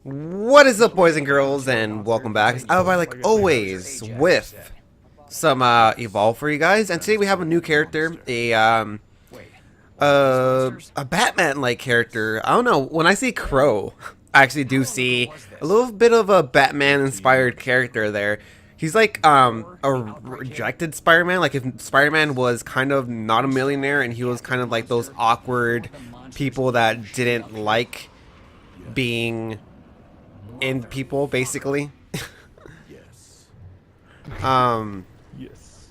What is up, boys and girls, and welcome back. It's AppleByte, like always, with some Evolve for you guys. And today we have a new character, a Batman-like character. I don't know. When I see Crow, I actually do see a little bit of a Batman-inspired character there. He's like a rejected Spider-Man. Like if Spider-Man was kind of not a millionaire, and he was kind of like those awkward people that didn't like being in people, basically. um Yes.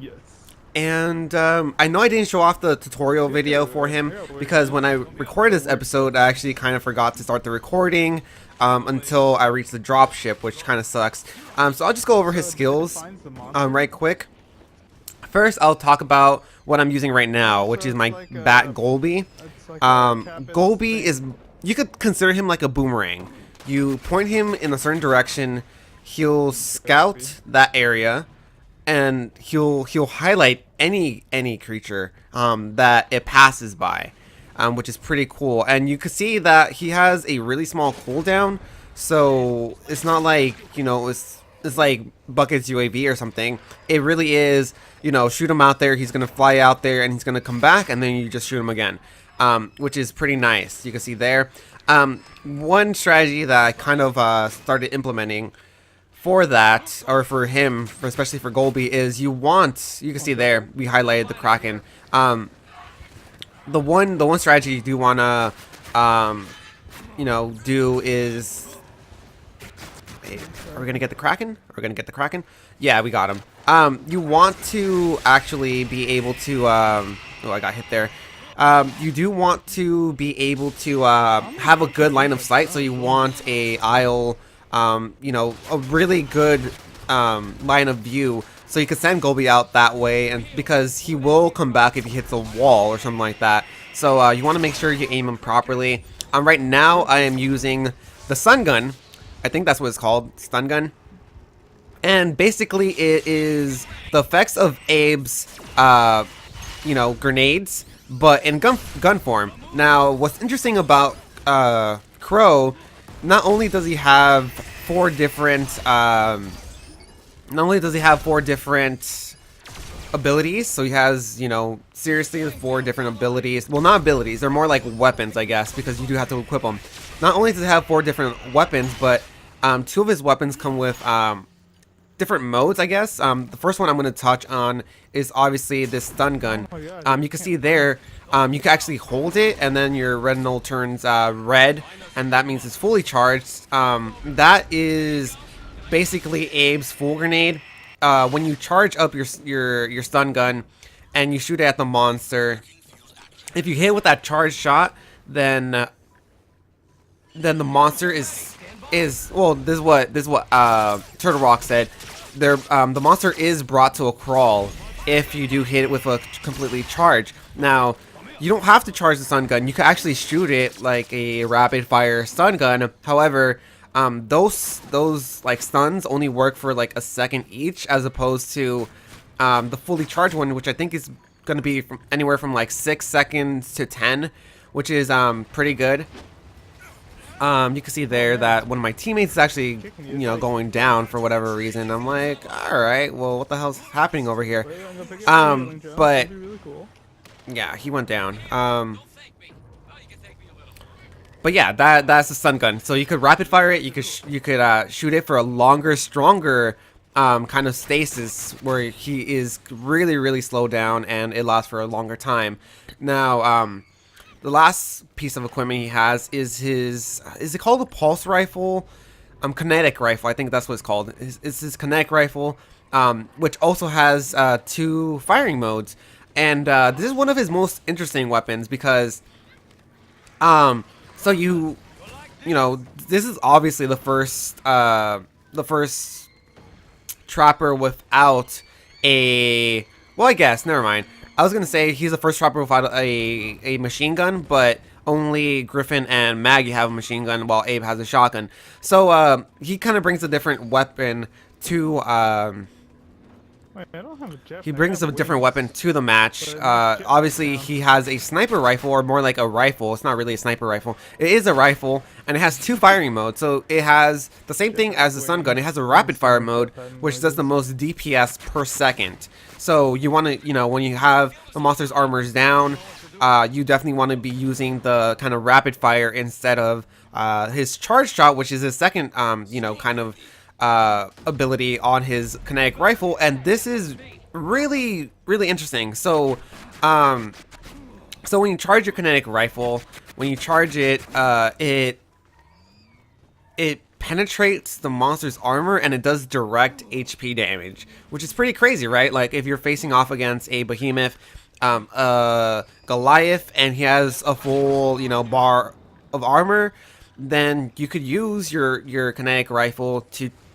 Yes. and I know I didn't show off the tutorial video for him because when I recorded this episode I actually kind of forgot to start the recording until I reached the drop ship, which kind of sucks. So I'll just go over his skills right quick. First I'll talk about what I'm using right now, which is my bat Golbi. Golbi is, you could consider him like a boomerang. You point him in a certain direction, he'll scout that area, and he'll highlight any creature that it passes by, which is pretty cool. And you can see that he has a really small cooldown, so it's not like, you know, it's like Bucket's UAV or something. It really is, you know, shoot him out there, he's gonna fly out there, and he's gonna come back, and then you just shoot him again, which is pretty nice. You can see there. One strategy that I kind of started implementing for that, or for him, especially for Golbi, is you can see there, we highlighted the Kraken. The one strategy you do want to, you know, do is, wait, are we going to get the Kraken? Yeah, we got him. You want to actually be able to, oh, I got hit there. You do want to be able to have a good line of sight, so you want a aisle, you know, a really good line of view, so you can send Golbi out that way, and because he will come back if he hits a wall or something like that. So you want to make sure you aim him properly. Right now I am using the stun gun. I think that's what it's called, stun gun. And basically it is the effects of Abe's, you know, grenades, but in gun form. Now, what's interesting about Crow, not only does he have four different abilities, so he has, you know, seriously 4 different abilities. Well, not abilities, they're more like weapons, I guess, because you do have to equip them. Not only does he have 4 different weapons, but 2 of his weapons come with different modes, I guess. The first one I'm going to touch on is obviously this stun gun. You can see there, you can actually hold it, and then your retinal turns red, and that means it's fully charged. That is basically Abe's full grenade. When you charge up your stun gun and you shoot it at the monster, if you hit with that charged shot, then the monster is well, this is what Turtle Rock said. The monster is brought to a crawl if you do hit it with a completely charge. Now, you don't have to charge the stun gun. You can actually shoot it like a rapid fire stun gun. However, those like stuns only work for like a second each, as opposed to the fully charged one, which I think is going to be anywhere from like 6 seconds to 10, which is pretty good. You can see there that one of my teammates is actually, you know, going down for whatever reason. I'm like, alright, well, what the hell's happening over here? But, yeah, he went down. But yeah, that's the stun gun. So you could rapid fire it, you could shoot it for a longer, stronger kind of stasis, where he is really slowed down and it lasts for a longer time. Now, the last piece of equipment he has is his, is it called a pulse rifle? Kinetic Rifle, I think that's what it's called. It's his Kinetic Rifle, which also has 2 firing modes. And this is one of his most interesting weapons because, so you know, this is obviously the first trapper without a, well, I guess, never mind. I was gonna say he's the first trapper without a machine gun, but only Griffin and Maggie have a machine gun, while Abe has a shotgun. So he kind of brings a different weapon to Wait, I don't have a jetpack. He brings I a have different wings. weapon to the match. But I have Obviously, jetpack now. he has a sniper rifle, or more like a rifle. It's not really a sniper rifle. It is a rifle, and it has 2 firing modes. So it has the same thing as the stun gun. It has a rapid fire mode, which does the most DPS per second. So you want to, when you have the monster's armors down, you definitely want to be using the kind of rapid fire instead of his charge shot, which is his second, kind of ability on his kinetic rifle. And this is really interesting. So so when you charge your kinetic rifle, when you charge it, it penetrates the monster's armor, and it does direct HP damage, which is pretty crazy, right? Like if you're facing off against a behemoth, Goliath, and he has a full bar of armor, then you could use your kinetic rifle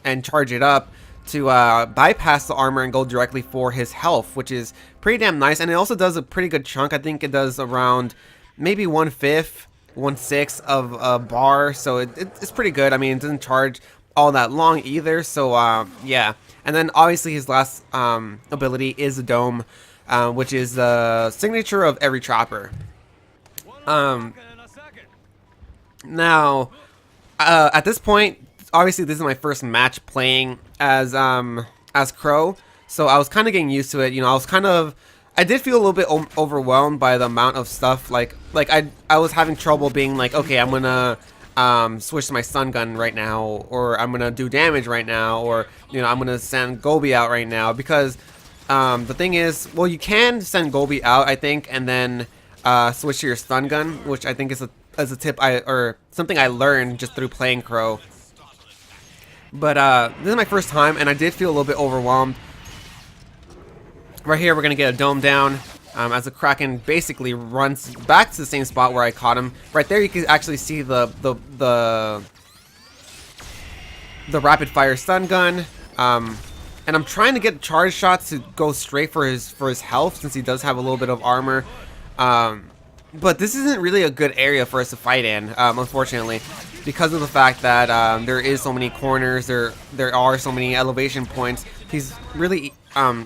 and charge it up to bypass the armor and go directly for his health, which is pretty damn nice. And it also does a pretty good chunk. I think it does around maybe 1/5, 1/6 of a bar, so it's pretty good. I mean, it doesn't charge all that long either, so yeah. And then obviously his last ability is the dome, which is the signature of every trapper. Now, at this point, obviously this is my first match playing as Crow, so I was kind of getting used to it. I did feel a little bit overwhelmed by the amount of stuff. Like I was having trouble being like, okay, I'm gonna switch to my stun gun right now, or I'm gonna do damage right now, or I'm gonna send Golbi out right now, because the thing is, well, you can send Golbi out, I think, and then switch to your stun gun, which I think is a tip or something I learned just through playing Crow. But this is my first time, and I did feel a little bit overwhelmed. Right here, we're gonna get a dome down as the Kraken basically runs back to the same spot where I caught him. Right there, you can actually see the rapid fire stun gun. And I'm trying to get charge shots to go straight for his health, since he does have a little bit of armor. But this isn't really a good area for us to fight in, unfortunately, because of the fact that there is so many corners, there are so many elevation points. He's really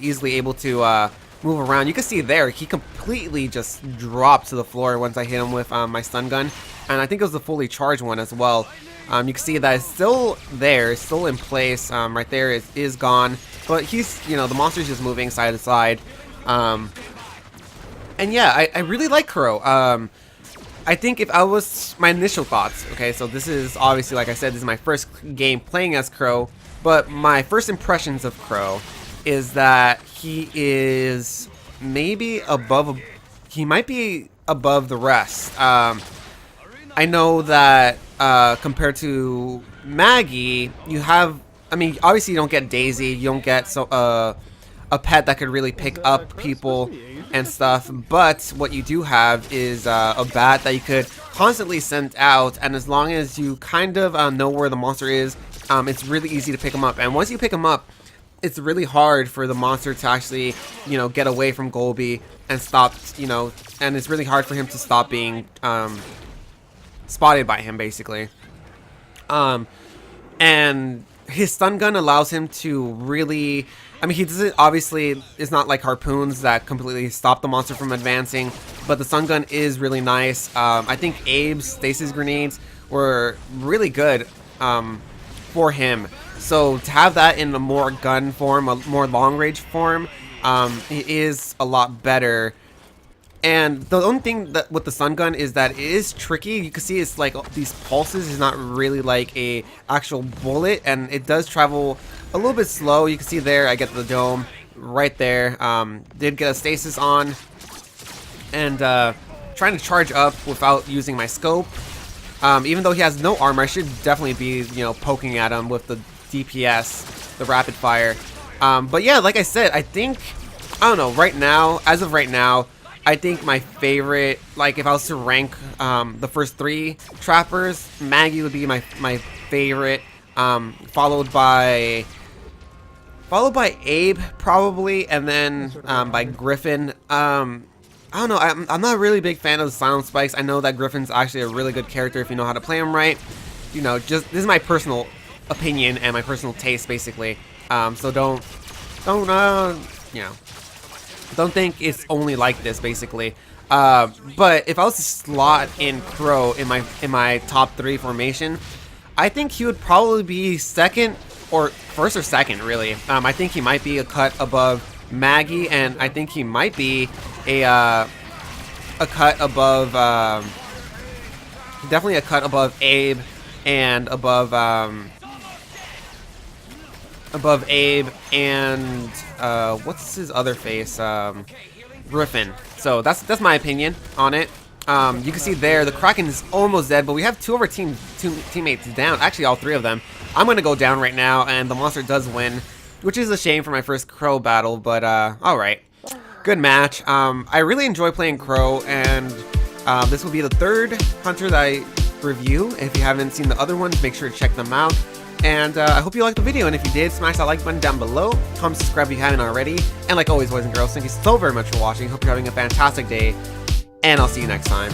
easily able to move around. You can see there, he completely just dropped to the floor once I hit him with my stun gun, and I think it was the fully charged one as well. You can see that it's still there, it's still in place. Right there, it is gone, but he's, the monster's just moving side to side. And yeah, I really like Crow. I think if I was, my initial thoughts, okay, so this is obviously, like I said, this is my first game playing as Crow, but my first impressions of Crow is that he is maybe above, he might be above the rest. I know that compared to Maggie, you have, I mean, obviously you don't get Daisy, you don't get a pet that could really pick up people and stuff, but what you do have is a bat that you could constantly send out, and as long as you kind of know where the monster is, it's really easy to pick him up. And once you pick him up, it's really hard for the monster to actually, get away from Golbi and stop, and it's really hard for him to stop being spotted by him, basically. And his stun gun allows him to really, I mean, he doesn't, obviously, it's not like harpoons that completely stop the monster from advancing, but the stun gun is really nice. I think Abe's stasis grenades were really good for him. So to have that in a more gun form, a more long range form, it is a lot better. And the only thing that with the stun gun is that it is tricky. You can see it's like these pulses is not really like a actual bullet, and it does travel a little bit slow. You can see there, I get the dome right there. Did get a stasis on, and trying to charge up without using my scope. Even though he has no armor, I should definitely be, poking at him with the DPS, the rapid fire. But yeah, like I said, I think, I don't know, right now, as of right now, I think my favorite, like if I was to rank the first 3 trappers, Maggie would be my favorite, followed by Abe probably, and then by Griffin. I don't know, I'm not a really big fan of the silent spikes. I know that Griffin's actually a really good character if you know how to play him right. Just this is my personal opinion and my personal taste, basically. So don't don't you know, don't think it's only like this basically. But if I was to slot in Crow in my top 3 formation, I think he would probably be second or first or second really. I think he might be a cut above Maggie, and I think he might be a cut above definitely a cut above Abe, and above Abe and what's his other face, Griffin. So that's my opinion on it. You can see there the Kraken is almost dead, but we have 2 of our teammates down. Actually, all 3 of them. I'm gonna go down right now, and the monster does win, which is a shame for my first Crow battle. But all right, good match. I really enjoy playing Crow, and this will be the 3rd hunter that I review. If you haven't seen the other ones, make sure to check them out. And I hope you liked the video, and if you did, smash that like button down below. Comment, subscribe if you haven't already. And like always, boys and girls, thank you so very much for watching. Hope you're having a fantastic day, and I'll see you next time.